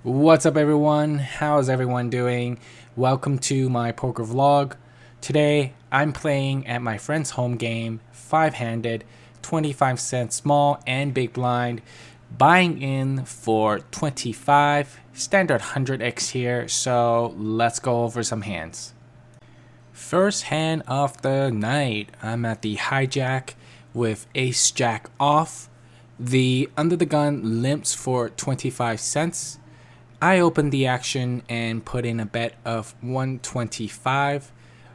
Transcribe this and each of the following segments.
What's up everyone? How's everyone doing? Welcome to my poker vlog. Today I'm playing at my friend's home game, 5-handed, 25-cent small and big blind, buying in for 25, standard 100x here, so let's go over some hands. First hand of the night, I'm at the hijack with ace jack off. The under the gun limps for 25 cents. I opened the action and put in a bet of 125.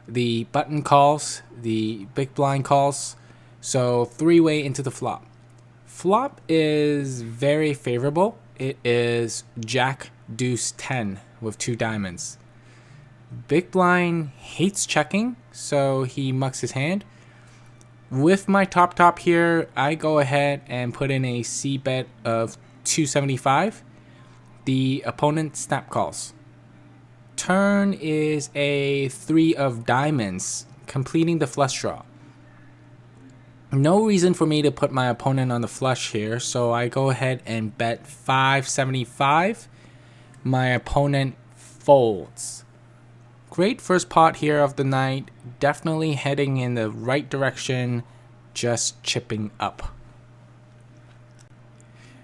The button calls, the big blind calls, so three-way into the flop. Flop is very favorable. It is jack deuce 10 with 2 diamonds. Big blind hates checking, so he mucks his hand. With my top here, I go ahead and put in a C bet of 275. The opponent snap calls. Turn is a 3 of diamonds, completing the flush draw. No reason for me to put my opponent on the flush here, so I go ahead and bet 575. My opponent folds. Great first pot here of the night, definitely heading in the right direction, just chipping up.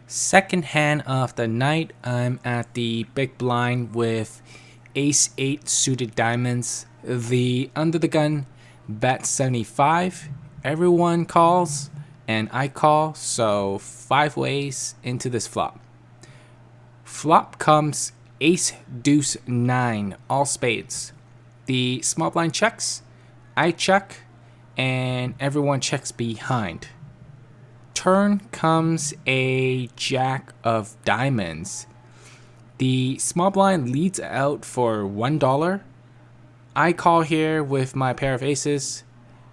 Second hand of the night, I'm at the big blind with ace 8 suited diamonds. The under the gun bet 75. Everyone calls and I call, so 5 ways into this flop. Flop comes ace deuce 9, all spades. The small blind checks, I check, and everyone checks behind. Turn comes a jack of diamonds. The small blind leads out for $1. I call here with my pair of aces.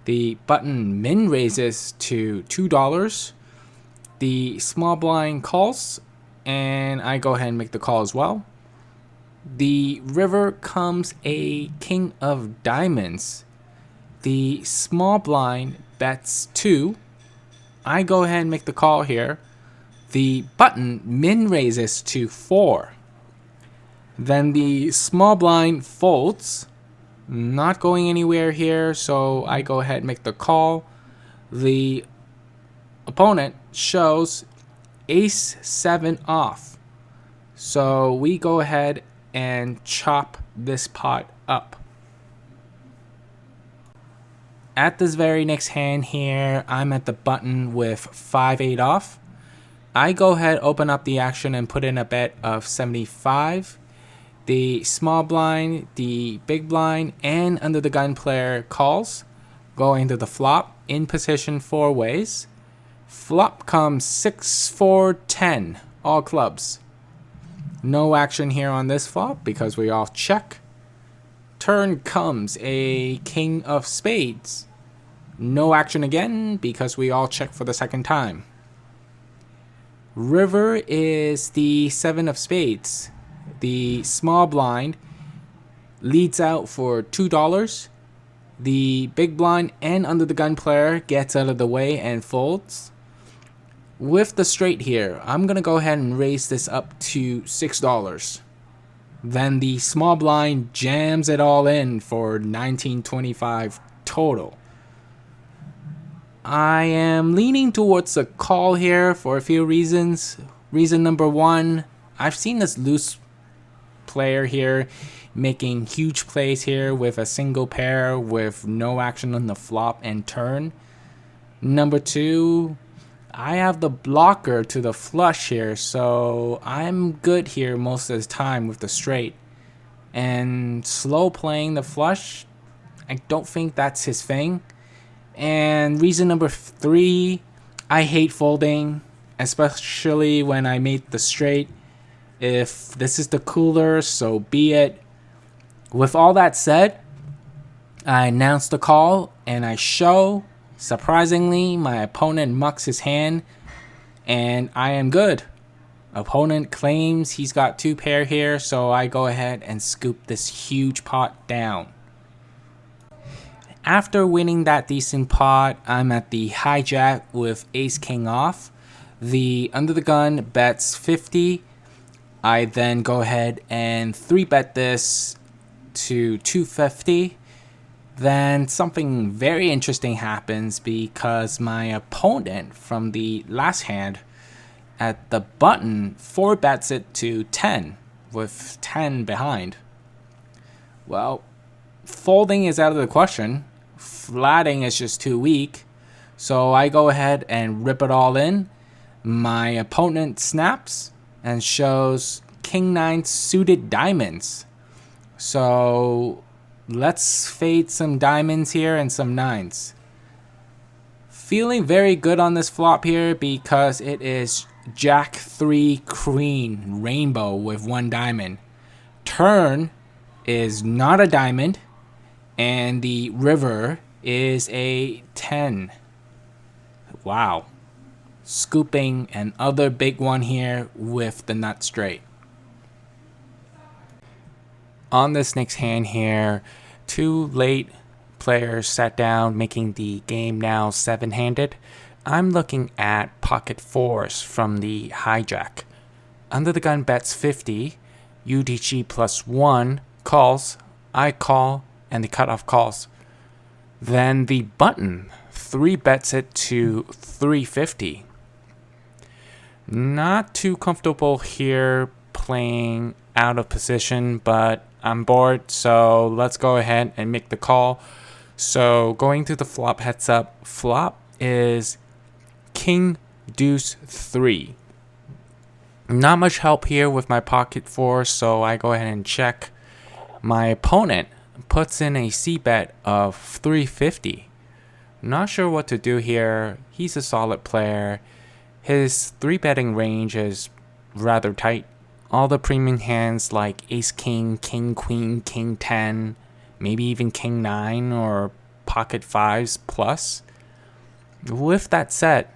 The button min raises to $2. The small blind calls, and I go ahead and make the call as well. The river comes a king of diamonds. The small blind bets 2. I go ahead and make the call here. The button min raises to 4. Then the small blind folds. Not going anywhere here, so I go ahead and make the call. The opponent shows ace 7 off. So we go ahead and chop this pot up. At this very next hand here, I'm at the button with 5-8 off. I go ahead, open up the action and put in a bet of 75. The small blind, the big blind, and under the gun player calls, going to the flop in position 4 ways. Flop comes 6-4-10, all clubs. No action here on this flop because we all check. Turn comes a king of spades. No action again because we all check for the second time. River is the 7 of spades. The small blind leads out for $2. The big blind and under the gun player gets out of the way and folds. With the straight here, I'm going to go ahead and raise this up to $6. Then the small blind jams it all in for $19.25 total. I am leaning towards a call here for a few reasons. Reason number 1, I've seen this loose player here making huge plays here with a single pair with no action on the flop and turn. Number 2, I have the blocker to the flush here, so I'm good here most of the time with the straight. And slow playing the flush, I don't think that's his thing. And reason number 3, I hate folding, especially when I made the straight. If this is the cooler, so be it. With all that said, I announce the call and I show. Surprisingly, my opponent mucks his hand and I am good. Opponent claims he's got 2 pair here, so I go ahead and scoop this huge pot down. After winning that decent pot, I'm at the hijack with ace king off. The under the gun bets 50. I then go ahead and 3-bet this to 250. Then something very interesting happens because my opponent from the last hand at the button 4-bets it to 10 with 10 behind. Well, folding is out of the question. Flatting is just too weak. So I go ahead and rip it all in. My opponent snaps and shows King 9 suited diamonds. So let's fade some diamonds here and some 9s. Feeling very good on this flop here because it is Jack 3 Queen rainbow with 1 diamond. Turn is not a diamond, and the river is a 10. Wow. Scooping another big one here with the nut straight. On this next hand here, 2 late players sat down, making the game now 7-handed. I'm looking at pocket 4s from the hijack. Under the gun bets 50, UTG plus 1 calls, I call, and the cutoff calls. Then the button 3-bets it to 350. Not too comfortable here playing out of position, but I'm bored, so let's go ahead and make the call. So going to the flop heads up, flop is King Deuce 3. Not much help here with my pocket 4, so I go ahead and check. My opponent puts in a c-bet of 350. Not sure what to do here. He's a solid player. His 3-betting range is rather tight. All the premium hands like Ace King, King Queen, King 10, maybe even King 9 or pocket 5s plus. With that said,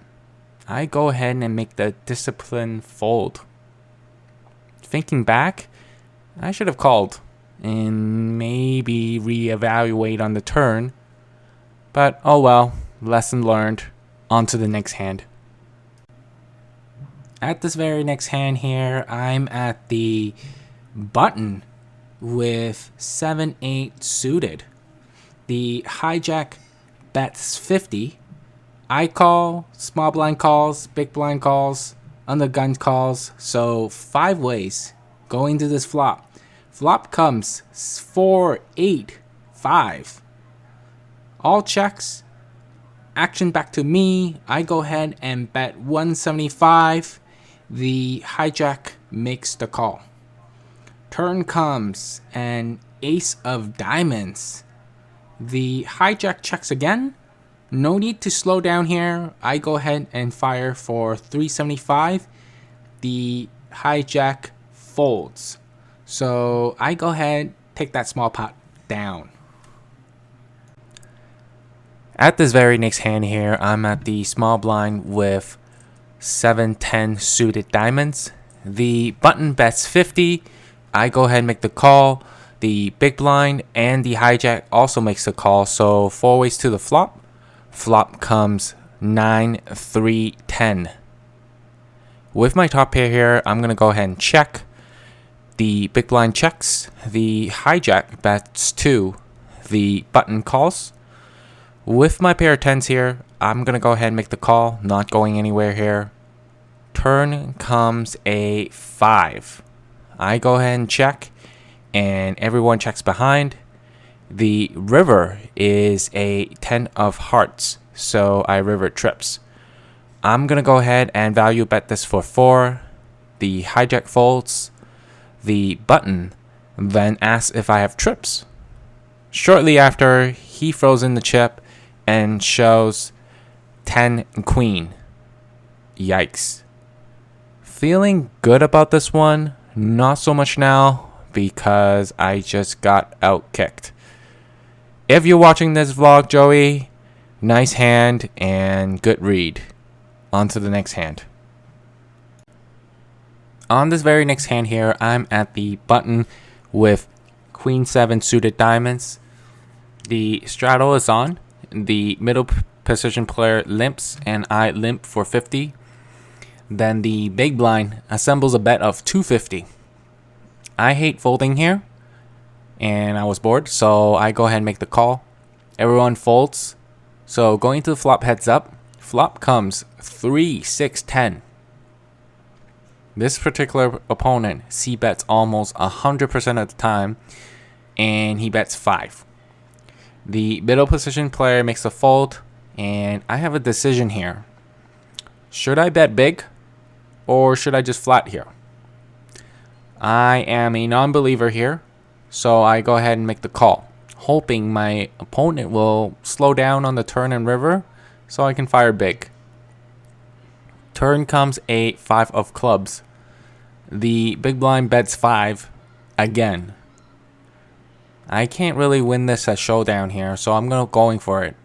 I go ahead and make the discipline fold. Thinking back, I should have called and maybe reevaluate on the turn. But oh well, lesson learned. On to the next hand. At this very next hand here, I'm at the button with 7-8 suited. The hijack bets 50. I call, small blind calls, big blind calls, under gun calls. So 5 ways going to this flop. Flop comes 4, 8, 5. All checks. Action back to me. I go ahead and bet 175. The hijack makes the call. Turn comes an ace of diamonds. The hijack checks again. No need to slow down here. I go ahead and fire for 375. The hijack folds. So I go ahead, take that small pot down. At this very next hand here, I'm at the small blind with 7-10 suited diamonds. The button bets 50. I go ahead and make the call. The big blind and the hijack also makes the call. So 4 ways to the flop. Flop comes 9, 3, 10. With my top pair here, I'm going to go ahead and check. The big blind checks. The hijack bets 2. The button calls. With my pair of 10s here, I'm going to go ahead and make the call. Not going anywhere here. Turn comes a 5. I go ahead and check, and everyone checks behind. The river is a 10 of hearts, so I river trips. I'm going to go ahead and value bet this for 4. The hijack folds. The button then asks if I have trips. Shortly after, he throws in the chip and shows 10 queen. Yikes. Feeling good about this one. Not so much now because I just got out kicked. If you're watching this vlog, Joey, nice hand and good read. On to the next hand. On this very next hand here, I'm at the button with Queen 7 suited diamonds. The straddle is on. The middle position player limps and I limp for 50. Then the big blind assembles a bet of 250. I hate folding here, and I was bored, so I go ahead and make the call. Everyone folds, so going to the flop heads up. Flop comes 3, 6, 10. This particular opponent c-bets almost 100% of the time, and he bets 5. The middle position player makes a fold, and I have a decision here. Should I bet big, or should I just flat here? I am a non-believer here, so I go ahead and make the call, hoping my opponent will slow down on the turn and river so I can fire big. Turn comes a 5 of clubs. The big blind bets 5 again. I can't really win this at showdown here, so I'm going for it.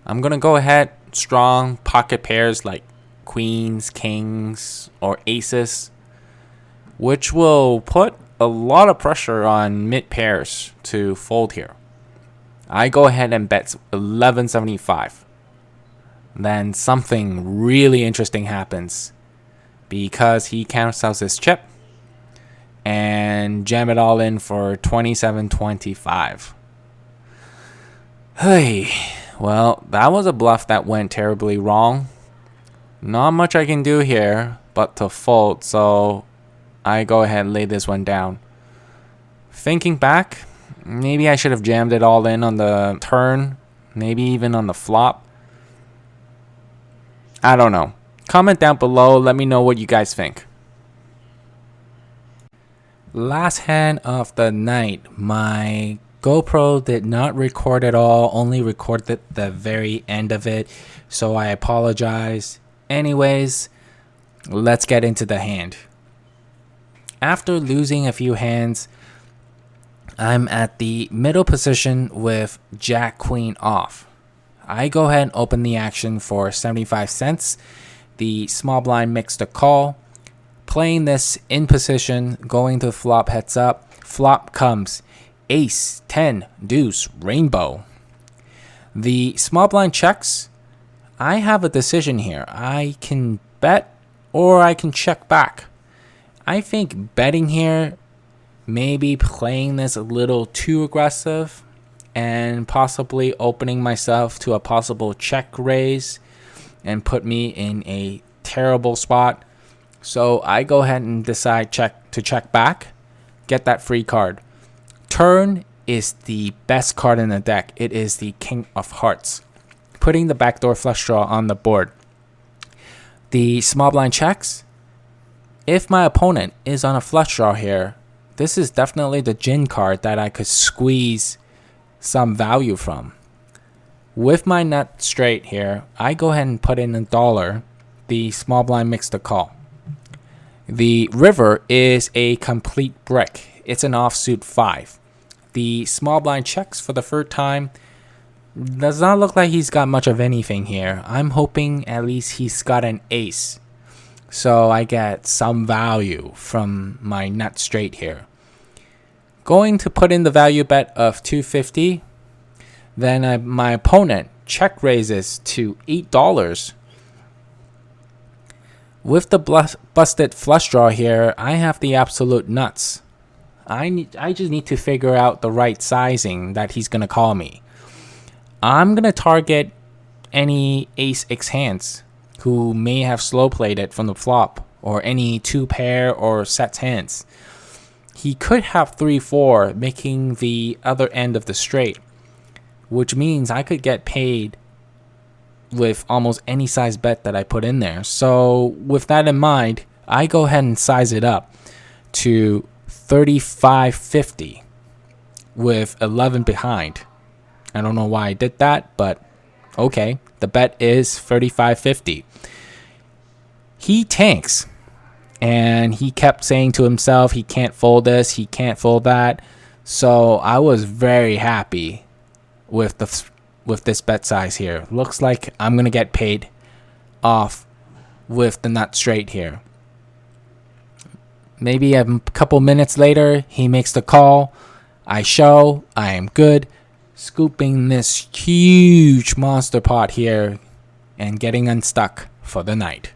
I'm going to go ahead strong pocket pairs like queens, kings, or aces, which will put a lot of pressure on mid pairs to fold here. I go ahead and bet 1175. Then something really interesting happens because he cancels his chip and jam it all in for 2725. Hey, well, that was a bluff that went terribly wrong. Not much I can do here but to fold, so I go ahead and lay this one down. Thinking back, maybe I should have jammed it all in on the turn, maybe even on the flop. I don't know. Comment down below, let me know what you guys think. Last hand of the night. My GoPro did not record at all, only recorded the very end of it, so I apologize. Anyways, let's get into the hand. After losing a few hands, I'm at the middle position with Jack Queen off. I go ahead and open the action for 75 cents. The small blind makes the call. Playing this in position, going to flop heads up. Flop comes ace, 10, deuce, rainbow. The small blind checks. I have a decision here. I can bet or I can check back. I think betting here, maybe playing this a little too aggressive and possibly opening myself to a possible check raise and put me in a terrible spot. So I go ahead and decide to check back, get that free card. Turn is the best card in the deck. It is the King of Hearts, putting the backdoor flush draw on the board. The small blind checks. If my opponent is on a flush draw here, this is definitely the gin card that I could squeeze some value from. With my nut straight here, I go ahead and put in $1. The small blind makes the call. The river is a complete brick. It's an offsuit 5. The small blind checks for the third time. Does not look like he's got much of anything here. I'm hoping at least he's got an ace, so I get some value from my nut straight here. Going to put in the value bet of $2.50. Then my opponent check raises to $8. With the busted flush draw here, I have the absolute nuts. I just need to figure out the right sizing that he's gonna call me. I'm gonna target any ace x hands who may have slow played it from the flop, or any 2 pair or sets hands. He could have 3-4, making the other end of the straight, which means I could get paid with almost any size bet that I put in there. So with that in mind, I go ahead and size it up to 35.50 with 11 behind. I don't know why I did that, but okay. The bet is 35.50. He tanks, and he kept saying to himself, he can't fold this, he can't fold that. So I was very happy with this bet size here. Looks like I'm gonna get paid off with the nut straight here. Maybe a couple minutes later, he makes the call. I show I am good, scooping this huge monster pot here and getting unstuck for the night.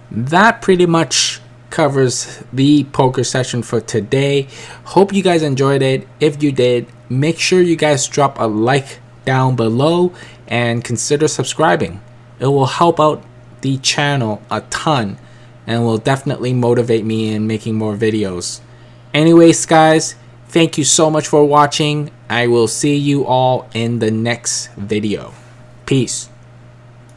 That pretty much covers the poker session for today. Hope you guys enjoyed it. If you did, make sure you guys drop a like down below and consider subscribing. It will help out the channel a ton and will definitely motivate me in making more videos. Anyways, guys, thank you so much for watching. I will see you all in the next video. Peace.